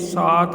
7,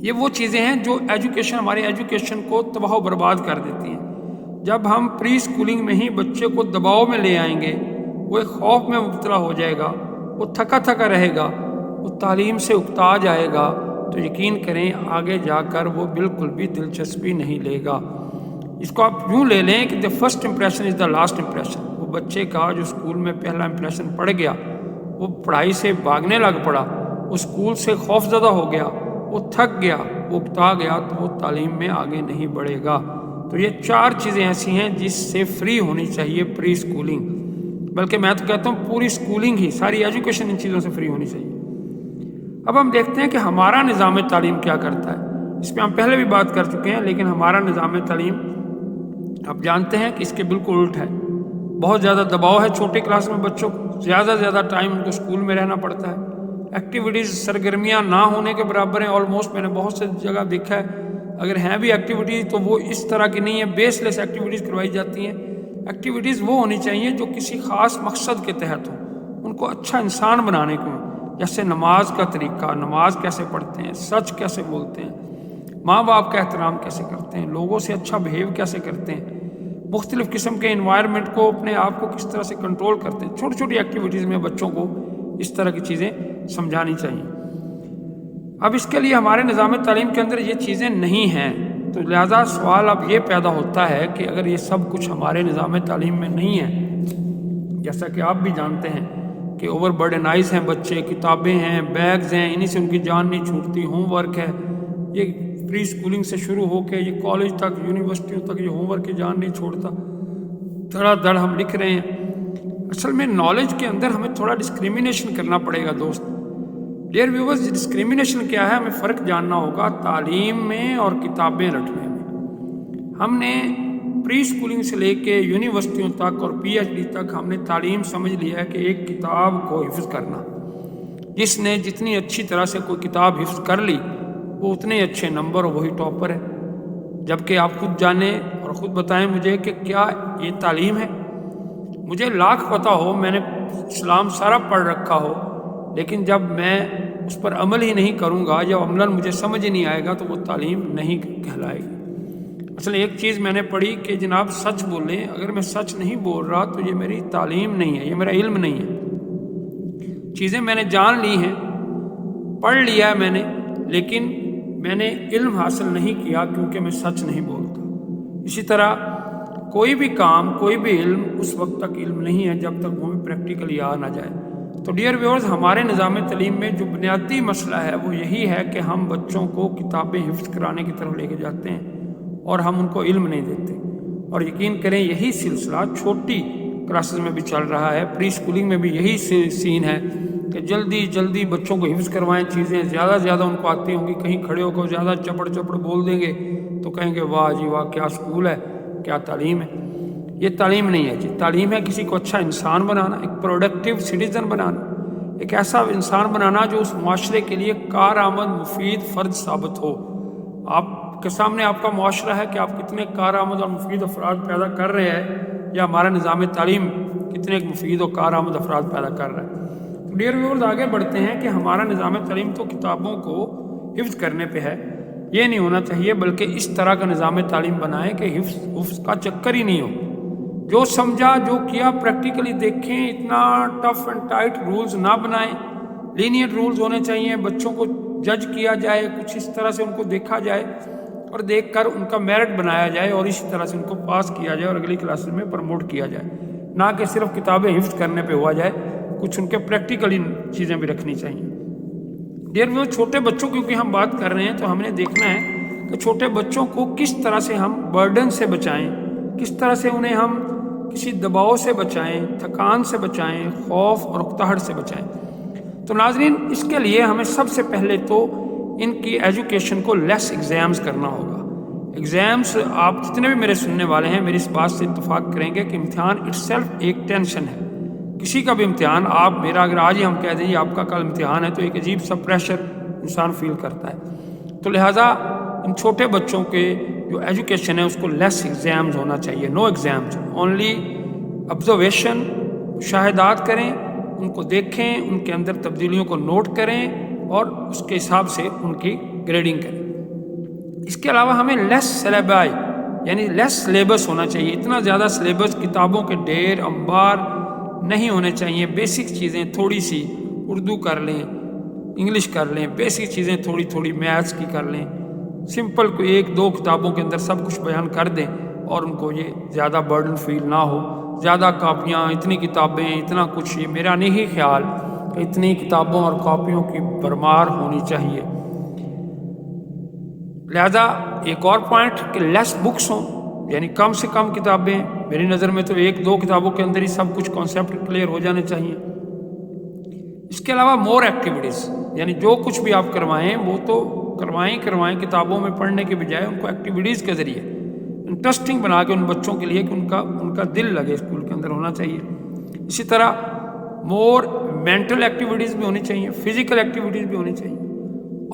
یہ وہ چیزیں ہیں جو ہماری ایجوکیشن کو تباہ و برباد کر دیتی ہیں۔ جب ہم پری اسکولنگ میں ہی بچے کو دباؤ میں لے آئیں گے، وہ ایک خوف میں مبتلا ہو جائے گا، وہ تھکا تھکا رہے گا، وہ تعلیم سے اکتا جائے گا، تو یقین کریں آگے جا کر وہ بالکل بھی دلچسپی نہیں لے گا۔ اس کو آپ یوں لے لیں کہ the first impression is the last impression۔ وہ بچے کا جو اسکول میں پہلا امپریشن پڑ گیا، وہ پڑھائی سے بھاگنے لگ پڑا، وہ اسکول سے خوف زدہ ہو گیا، وہ تھک گیا، وہ اکتا گیا، تو وہ تعلیم میں آگے نہیں بڑھے گا۔ تو یہ 4 چیزیں ایسی ہیں جس سے فری ہونی چاہیے پری اسکولنگ، بلکہ میں تو کہتا ہوں پوری اسکولنگ ہی، ساری ایجوکیشن ان چیزوں سے فری ہونی چاہیے۔ اب ہم دیکھتے ہیں کہ ہمارا نظام تعلیم کیا کرتا ہے۔ اس پہ ہم پہلے بھی بات کر چکے ہیں، لیکن ہمارا نظام تعلیم آپ جانتے ہیں کہ اس کے بالکل الٹ ہے۔ بہت زیادہ دباؤ ہے چھوٹے کلاس میں بچوں کو، زیادہ سے زیادہ ٹائم ان کو اسکول میں رہنا پڑتا ہے، ایکٹیویٹیز سرگرمیاں نہ ہونے کے برابر ہیں آلموسٹ۔ میں نے بہت سے جگہ دیکھا ہے اگر ہیں بھی ایکٹیویٹیز تو وہ اس طرح کی نہیں ہے، بیس لیس ایکٹیویٹیز کروائی جاتی ہیں۔ ایکٹیویٹیز وہ ہونی چاہیے جو کسی خاص مقصد کے تحت ہوں، ان کو اچھا انسان بنانے کو، جیسے نماز کا طریقہ، نماز کیسے پڑھتے ہیں، سچ کیسے بولتے ہیں، ماں باپ کا احترام کیسے کرتے ہیں، لوگوں سے اچھا بہیو کیسے کرتے ہیں، مختلف قسم کے انوائرمنٹ کو، اپنے آپ کو کس طرح سے کنٹرول کرتے ہیں۔ چھوٹی چھوٹی ایکٹیویٹیز میں بچوں کو اس طرح کی چیزیں سمجھانی چاہیے۔ اب اس کے لیے ہمارے نظام تعلیم کے اندر یہ چیزیں نہیں ہیں، تو لہٰذا سوال اب یہ پیدا ہوتا ہے کہ اگر یہ سب کچھ ہمارے نظام تعلیم میں نہیں ہے، جیسا کہ آپ بھی جانتے ہیں کہ اوور برڈنائز ہیں بچے، کتابیں ہیں، بیگز ہیں، انہی سے ان کی جان نہیں چھوٹتی، ہوم ورک ہے، یہ پری اسکولنگ سے شروع ہو کے یہ کالج تک، یونیورسٹیوں تک یہ ہوم ورک کی جان نہیں چھوڑتا، دھڑا دھڑ ہم لکھ رہے ہیں۔ اصل میں نالج کے اندر ہمیں تھوڑا ڈسکریمنیشن کرنا پڑے گا دوست۔ ڈیئر ویورز، ڈسکریمنیشن کیا ہے، ہمیں فرق جاننا ہوگا تعلیم میں اور کتابیں رٹنے میں۔ ہم نے پری اسکولنگ سے لے کے یونیورسٹیوں تک اور پی ایچ ڈی تک ہم نے تعلیم سمجھ لیا ہے کہ ایک کتاب کو حفظ کرنا، جس نے جتنی اچھی طرح سے کوئی کتاب حفظ کر لی وہ اتنے اچھے نمبر اور وہی ٹاپر ہے۔ جبکہ آپ خود جانیں اور خود بتائیں مجھے کہ کیا یہ تعلیم ہے؟ مجھے لاکھ پتہ ہو، میں نے اسلام سارا پڑھ رکھا ہو، لیکن جب میں اس پر عمل ہی نہیں کروں گا، جب عملاً مجھے سمجھ نہیں آئے گا، تو وہ تعلیم نہیں کہلائے گی۔ اصل ایک چیز میں نے پڑھی کہ جناب سچ بولیں، اگر میں سچ نہیں بول رہا تو یہ میری تعلیم نہیں ہے، یہ میرا علم نہیں ہے۔ چیزیں میں نے جان لی ہیں، پڑھ لیا ہے میں نے، لیکن میں نے علم حاصل نہیں کیا کیونکہ میں سچ نہیں بولتا۔ اسی طرح کوئی بھی کام، کوئی بھی علم اس وقت تک علم نہیں ہے جب تک وہ پریکٹیکلی آ نہ جائے۔ تو ڈیئر ویورز، ہمارے نظام تعلیم میں جو بنیادی مسئلہ ہے وہ یہی ہے کہ ہم بچوں کو کتابیں حفظ کرانے کی طرف لے کے جاتے ہیں اور ہم ان کو علم نہیں دیتے۔ اور یقین کریں یہی سلسلہ چھوٹی کلاسز میں بھی چل رہا ہے، پری اسکولنگ میں بھی یہی سین ہے کہ جلدی جلدی بچوں کو حفظ کروائیں، چیزیں زیادہ زیادہ ان کو آتی ہوں گی، کہیں کھڑے ہو کر زیادہ چپڑ چپڑ بول دیں گے تو کہیں گے واہ جی واہ، کیا اسکول ہے، کیا تعلیم ہے۔ یہ تعلیم نہیں ہے جی، تعلیم ہے کسی کو اچھا انسان بنانا، ایک پروڈکٹیو سٹیزن بنانا، ایک ایسا انسان بنانا جو اس معاشرے کے لیے کارآمد مفید فرد ثابت ہو۔ آپ کے سامنے آپ کا معاشرہ ہے کہ آپ کتنے کارآمد اور مفید افراد پیدا کر رہے ہیں، یا ہمارا نظام تعلیم کتنے مفید اور کارآمد افراد پیدا کر رہا ہے۔ ڈیئر ویورز، آگے بڑھتے ہیں کہ ہمارا نظام تعلیم تو کتابوں کو حفظ کرنے پہ ہے، یہ نہیں ہونا چاہیے، بلکہ اس طرح کا نظام تعلیم بنائیں کہ حفظ کا چکر ہی نہیں ہو۔ جو سمجھا، جو کیا پریکٹیکلی دیکھیں، اتنا ٹف اینڈ ٹائٹ رولز نہ بنائیں، لینئر رولز ہونے چاہیے، بچوں کو جج کیا جائے، کچھ اس طرح سے ان کو دیکھا جائے اور دیکھ کر ان کا میرٹ بنایا جائے اور اسی طرح سے ان کو پاس کیا جائے اور اگلی کلاسز میں پروموٹ کیا جائے، نہ کہ صرف کتابیں حفظ کرنے پہ ہوا جائے، کچھ ان کے پریکٹیکلی چیزیں بھی رکھنی چاہیے۔ ڈیئر ویورز، چھوٹے بچوں کیونکہ ہم بات کر رہے ہیں تو ہم نے دیکھنا ہے کہ چھوٹے بچوں کو کس طرح سے ہم برڈن سے بچائیں، کس طرح سے انہیں ہم کسی دباؤ سے بچائیں، تھکان سے بچائیں، خوف اور اکتاہٹ سے بچائیں۔ تو ناظرین، اس کے لیے ہمیں سب سے پہلے تو ان کی ایجوکیشن کو لیس ایگزامز کرنا ہوگا۔ ایگزامز، آپ جتنے بھی میرے سننے والے ہیں میری اس بات سے اتفاق کریں گے کہ امتحان اٹ سیلف ایک ٹینشن ہے۔ کسی کا بھی امتحان، آپ میرا اگر آج ہی ہم کہہ دیں یہ آپ کا کل امتحان ہے تو ایک عجیب سا پریشر انسان فیل کرتا ہے۔ تو لہٰذا ان چھوٹے بچوں کے جو ایجوکیشن ہے اس کو لیس ایگزامز ہونا چاہیے، نو ایگزامز، اونلی آبزرویشن، مشاہدات کریں، ان کو دیکھیں، ان کے اندر تبدیلیوں کو نوٹ کریں اور اس کے حساب سے ان کی گریڈنگ کریں۔ اس کے علاوہ ہمیں لیس سلیبائی یعنی لیس سلیبس ہونا چاہیے. اتنا زیادہ سلیبس کتابوں کے ڈھیر انبار نہیں ہونے چاہیے. بیسک چیزیں تھوڑی سی اردو کر لیں, انگلش کر لیں, بیسک چیزیں تھوڑی تھوڑی میتھس کی کر لیں, سمپل کوئی 1-2 کتابوں کے اندر سب کچھ بیان کر دیں اور ان کو یہ زیادہ برڈن فیل نہ ہو. زیادہ کاپیاں, اتنی کتابیں, اتنا کچھ, یہ میرا نہیں خیال کہ اتنی کتابوں اور کاپیوں کی بھرمار ہونی چاہیے. لہذا ایک اور پوائنٹ کہ لیس بکس ہوں یعنی کم سے کم کتابیں. میری نظر میں تو 1-2 کتابوں کے اندر ہی سب کچھ کانسیپٹ کلیئر ہو جانے چاہیے. اس کے علاوہ مور ایکٹیویٹیز یعنی جو کچھ بھی آپ کروائیں وہ تو کروائیں کتابوں میں پڑھنے کے بجائے ان کو ایکٹیویٹیز کے ذریعے انٹرسٹنگ بنا کے ان بچوں کے لیے کہ ان کا دل لگے اسکول کے اندر ہونا چاہیے. اسی طرح مور مینٹل ایکٹیویٹیز بھی ہونی چاہیے, فزیکل ایکٹیویٹیز بھی ہونی چاہیے.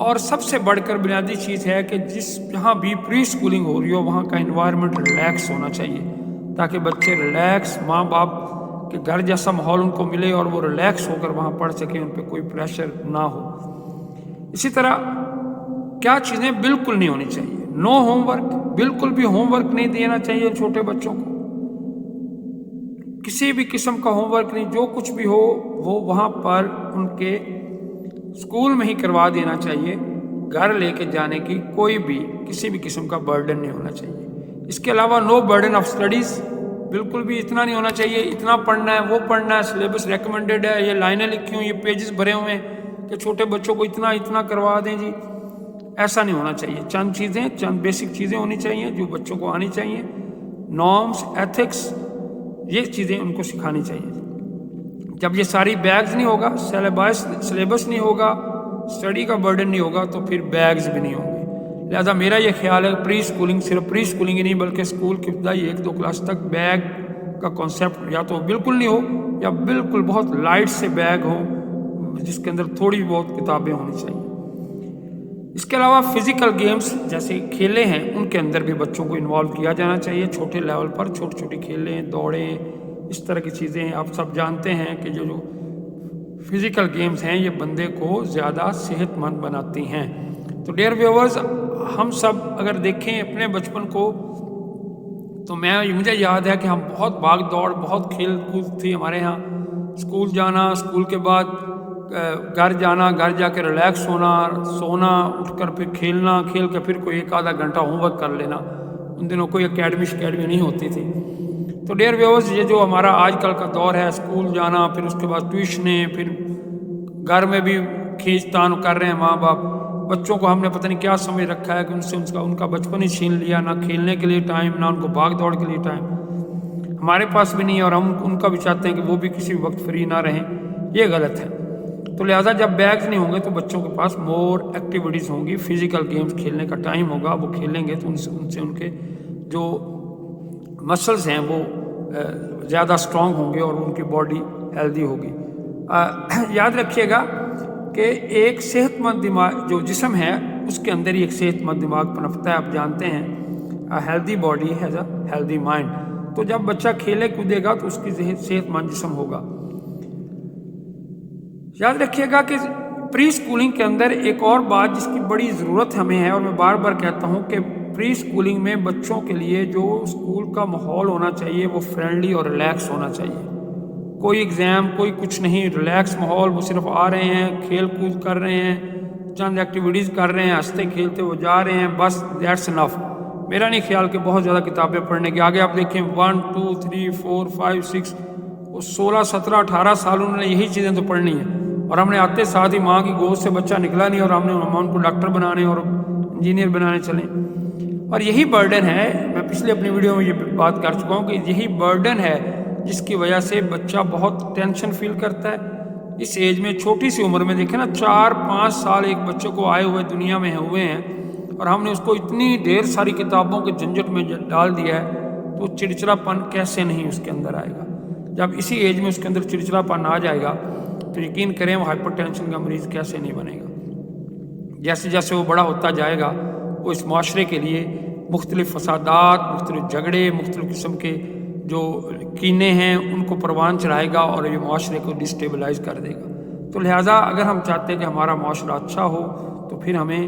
اور سب سے بڑھ کر بنیادی چیز ہے کہ جہاں بھی پری اسکولنگ ہو رہی ہو وہاں کا انوائرمنٹ ریلیکس ہونا چاہیے تاکہ بچے ریلیکس, ماں باپ کے گھر جیسا ماحول ان کو ملے اور وہ ریلیکس ہو کر وہاں پڑھ سکیں, ان پہ کوئی پریشر نہ ہو. اسی طرح کیا چیزیں بالکل نہیں ہونی چاہیے, نو ہوم ورک, بالکل بھی ہوم ورک نہیں دینا چاہیے چھوٹے بچوں کو. کسی بھی قسم کا ہوم ورک نہیں, جو کچھ بھی ہو وہ وہاں پر ان کے اسکول میں ہی کروا دینا چاہیے. گھر لے کے جانے کی کوئی بھی کسی بھی قسم کا برڈن نہیں ہونا چاہیے. اس کے علاوہ نو برڈن آف اسٹڈیز, بالکل بھی اتنا نہیں ہونا چاہیے اتنا پڑھنا ہے وہ پڑھنا ہے, سلیبس ریکمنڈیڈ ہے, یہ لائنیں لکھی ہوں, یہ پیجز بھرے ہوئے ہیں کہ چھوٹے بچوں کو اتنا کروا دیں جی. ایسا نہیں ہونا چاہیے. چند بیسک چیزیں ہونی چاہیے جو بچوں کو آنی چاہیے. نارمس, ایتھکس, یہ چیزیں ان کو سکھانی چاہیے. جب یہ ساری بیگز نہیں ہوگا, سلیبس نہیں ہوگا, اسٹڈی کا برڈن نہیں ہوگا تو پھر بیگز بھی نہیں ہوں گے. لہذا میرا یہ خیال ہے پری اسکولنگ, صرف پری اسکولنگ ہی نہیں بلکہ اسکول کی ابتدائی 1-2 کلاس تک بیگ کا کانسیپٹ یا تو بالکل نہیں ہو یا بالکل بہت لائٹ سے بیگ ہو جس کے اندر تھوڑی بہت کتابیں ہونی چاہیے. اس کے علاوہ فزیکل گیمز جیسے کھیلے ہیں ان کے اندر بھی بچوں کو انوالو کیا جانا چاہیے. چھوٹے لیول پر چھوٹی کھیلیں, دوڑیں, اس طرح کی چیزیں. آپ سب جانتے ہیں کہ جو فزیکل گیمز ہیں یہ بندے کو زیادہ صحت مند بناتی ہیں. تو ڈیئر ویورز, ہم سب اگر دیکھیں اپنے بچپن کو تو مجھے یاد ہے کہ ہم بہت بھاگ دوڑ, بہت کھیل کود تھی ہمارے ہاں. اسکول جانا, اسکول کے بعد گھر جانا, گھر جا کے ریلیکس ہونا, سونا, اٹھ کر پھر کھیلنا, کھیل کے پھر کوئی 1-آدھا گھنٹہ ہوم ورک کر لینا. ان دنوں کوئی اکیڈمی نہیں ہوتی تھی. تو ڈیئر ویورز, یہ جو ہمارا آج کل کا دور ہے, اسکول جانا, پھر اس کے بعد ٹیوشنیں, پھر گھر میں بھی کھینچ تان کر رہے ہیں ماں باپ. بچوں کو ہم نے پتہ نہیں کیا سمجھ رکھا ہے کہ ان کا بچپن ہی چھین لیا, نہ کھیلنے کے لیے ٹائم, نہ ان کو بھاگ دوڑ کے لیے ٹائم. ہمارے پاس بھی نہیں ہے اور ہم ان کا بھی چاہتے ہیں کہ وہ بھی کسی وقت فری نہ رہیں. یہ غلط ہے. تو لہٰذا جب بیگز نہیں ہوں گے تو بچوں کے پاس مور ایکٹیویٹیز ہوں گی, فزیکل گیمز کھیلنے کا ٹائم ہوگا, وہ کھیلیں گے تو ان سے ان کے جو مسلز ہیں وہ زیادہ اسٹرانگ ہوں گے اور ان کی باڈی ہیلدی ہوگی. یاد رکھیے گا کہ ایک صحت مند دماغ جو جسم ہے اس کے اندر ہی ایک صحت مند دماغ پنپتا ہے. آپ جانتے ہیں healthy body has a healthy mind. تو جب بچہ کھیلے کودے گا تو اس کی صحت مند جسم ہوگا. یاد رکھیے گا کہ پری اسکولنگ کے اندر ایک اور بات جس کی بڑی ضرورت ہمیں ہے, اور میں بار بار کہتا ہوں کہ پری اسکولنگ میں بچوں کے لیے جو اسکول کا ماحول ہونا چاہیے وہ فرینڈلی اور ریلیکس ہونا چاہیے. کوئی ایگزام, کوئی کچھ نہیں, ریلیکس ماحول. وہ صرف آ رہے ہیں, کھیل کود کر رہے ہیں, چند ایکٹیویٹیز کر رہے ہیں, ہنستے کھیلتے وہ جا رہے ہیں, بس دیٹس انف. میرا نہیں خیال کہ بہت زیادہ کتابیں پڑھنے کے. آگے آپ دیکھیں 1 2 3 4 5 6 وہ 16 17 18 سال انہوں نے یہی چیزیں تو پڑھنی ہیں. اور ہم نے آتے ساتھ ہی ماں کی گود سے بچہ نکلا نہیں اور ہم ان کو ڈاکٹر بنانے اور انجینئر بنانے چلیں. اور یہی برڈن ہے, میں پچھلے اپنی ویڈیو میں یہ بات کر چکا ہوں کہ یہی برڈن ہے جس کی وجہ سے بچہ بہت ٹینشن فیل کرتا ہے. اس ایج میں, چھوٹی سی عمر میں, دیکھیں نا 4-5 سال ایک بچے کو آئے ہوئے دنیا میں ہوئے ہیں اور ہم نے اس کو اتنی ڈھیر ساری کتابوں کے جھنجٹ میں ڈال دیا ہے تو چڑچڑا پن کیسے نہیں اس کے اندر آئے گا. جب اسی ایج میں اس کے اندر چڑچڑا پن آ جائے گا تو یقین کریں وہ ہائپر ٹینشن کا مریض کیسے نہیں بنے گا. جیسے جیسے وہ بڑا ہوتا جائے گا وہ اس معاشرے کے لیے مختلف فسادات, مختلف جھگڑے, مختلف قسم کے جو کینے ہیں ان کو پروان چڑھائے گا اور یہ معاشرے کو ڈسٹیبلائز کر دے گا. تو لہٰذا اگر ہم چاہتے ہیں کہ ہمارا معاشرہ اچھا ہو تو پھر ہمیں